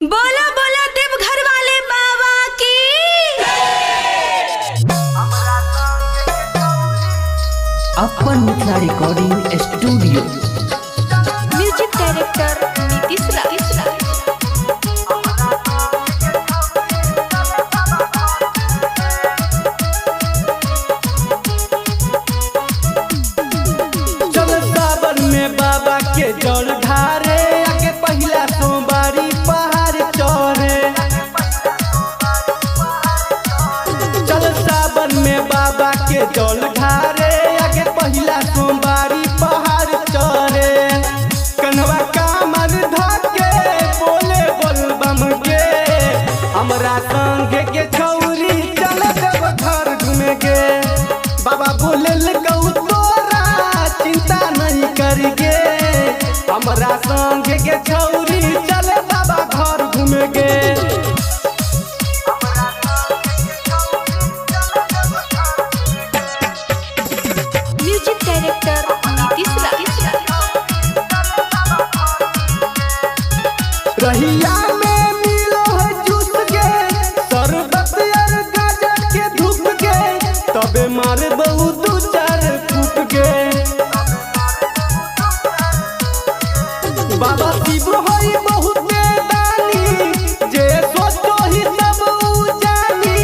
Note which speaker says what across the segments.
Speaker 1: बोला बोला देवघर वाले बाबा की।
Speaker 2: अपन Mithila recording studio.
Speaker 1: Music director Nitish Rai.
Speaker 3: चल सावन में बाबा के जल ढारे, आगे पहिला सोमवारी पहाड़ चढ़े। चल सावन में बाबा के जल ढारे, आगे पहिला सोमवारी पहाड़ चढ़े। कन्हवा कामर धके बोले बोल बम के, हमरा संगे के छौरी चल देव घर घूमे के। बाबा बोले गौ तोरा चिंता नहीं करिगे, हमरा संगे के छौरी चले बाबा घर घूमे गे।
Speaker 1: म्यूजिक डायरेक्टर नीतीश राय।
Speaker 3: रहिया में मिलो है जूस के, शरबत और गाजा के धूप के, तबे मारे बहुत दू चार फूट के। बाबा शिव होई बहुते दानी, जे सोचो ही सब उ जानी।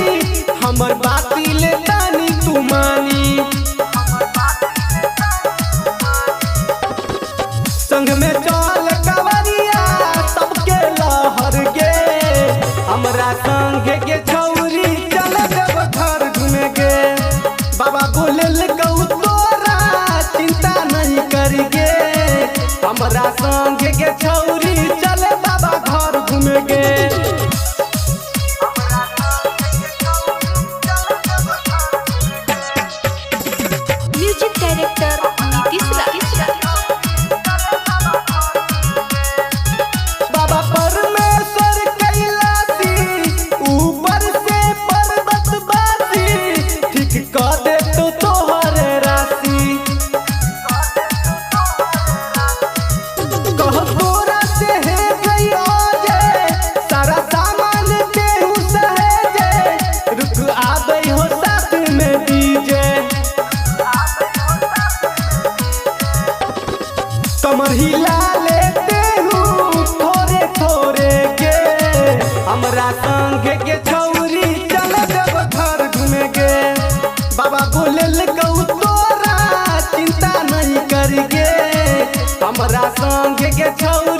Speaker 3: हमर बाती ले दानी तू मानी, संग में चल कवरिया सबके लहर गे। हमरा संगे के छौरी चल देव घर घूमे गे। बाबा बोले गौ तोरा चिंता नहीं करिगे, हमरा संगे के छौरी चले बाबा घर घूमे गे।
Speaker 1: म्यूजिक डायरेक्टर नीतीश राय।
Speaker 3: बाबा परमेश्वर कैलाशी, ऊपर से पर्वत बासी, ठीक कर दे तो तोहर राशि। कह तोरा से है गई आजे, सारा सामान देहु सहेजे। रुक आबे हो साथ में डीजे, कमर हिला लेते हूँ थोड़े थोड़े के। हमरा संगे के छौरी चल देव घर घूमे गे। बाबा बोले गौ तोरा चिंता नहीं करिगे, हमरा संगे के छौरी